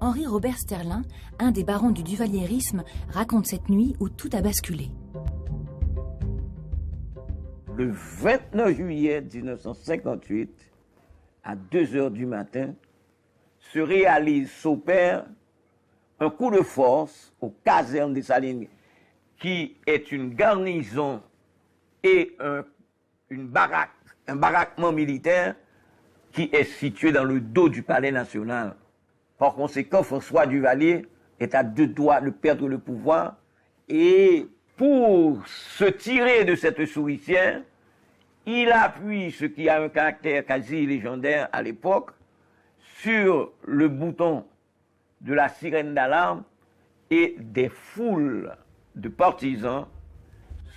Henri Robert Sterlin, un des barons du duvalierisme, raconte cette nuit où tout a basculé. Le 29 juillet 1958, à 2 heures du matin, s'opère un coup de force aux casernes des Salines, qui est une garnison et un baraquement militaire qui est situé dans le dos du palais national. Par conséquent, François Duvalier est à 2 doigts de perdre le pouvoir, et pour se tirer de cette souricière, il appuie ce qui a un caractère quasi légendaire à l'époque sur le bouton de la sirène d'alarme, et des foules de partisans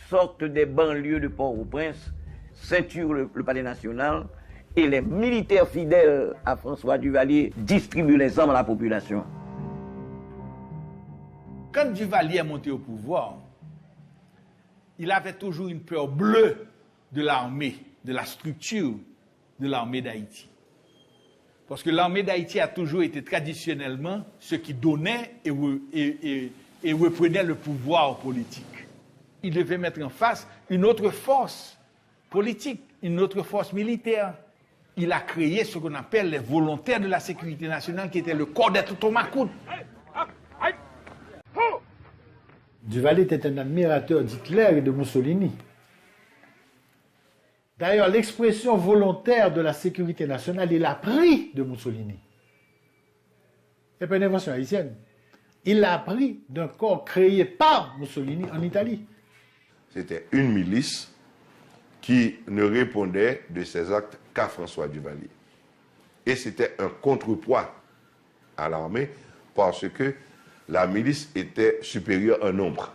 sortent des banlieues de Port-au-Prince, ceinturent le palais national, et les militaires fidèles à François Duvalier distribuent les armes à la population. Quand Duvalier est monté au pouvoir, il avait toujours une peur bleue de l'armée, de la structure de l'armée d'Haïti. Parce que l'armée d'Haïti a toujours été traditionnellement ce qui donnait et reprenait le pouvoir politique. Il devait mettre en face une autre force politique, une autre force militaire. Il a créé ce qu'on appelle les volontaires de la sécurité nationale, qui était le corps des Tonton Macoute. Duvalier était un admirateur d'Hitler et de Mussolini. D'ailleurs, l'expression volontaire de la sécurité nationale, il l'a pris de Mussolini. C'est pas une invention haïtienne. Il l'a pris d'un corps créé par Mussolini en Italie. C'était une milice qui ne répondait de ses actes qu'à François Duvalier. Et c'était un contrepoids à l'armée parce que la milice était supérieure en nombre.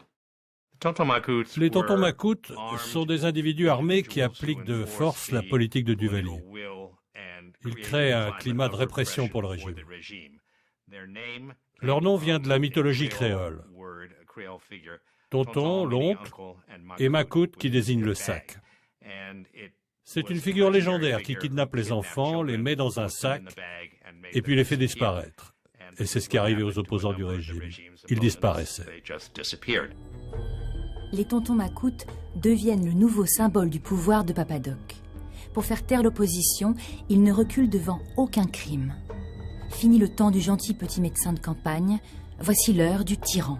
Les tontons macoutes sont des individus armés qui appliquent de force la politique de Duvalier. Ils créent un climat de répression pour le régime. Leur nom vient de la mythologie créole. Tonton, l'oncle, et macoute qui désigne le sac. C'est une figure légendaire qui kidnappe les enfants, les met dans un sac et puis les fait disparaître. Et c'est ce qui arrivait aux opposants du régime. Ils disparaissaient. Les tontons macoutes deviennent le nouveau symbole du pouvoir de Papa Doc. Pour faire taire l'opposition, ils ne reculent devant aucun crime. Fini le temps du gentil petit médecin de campagne, voici l'heure du tyran.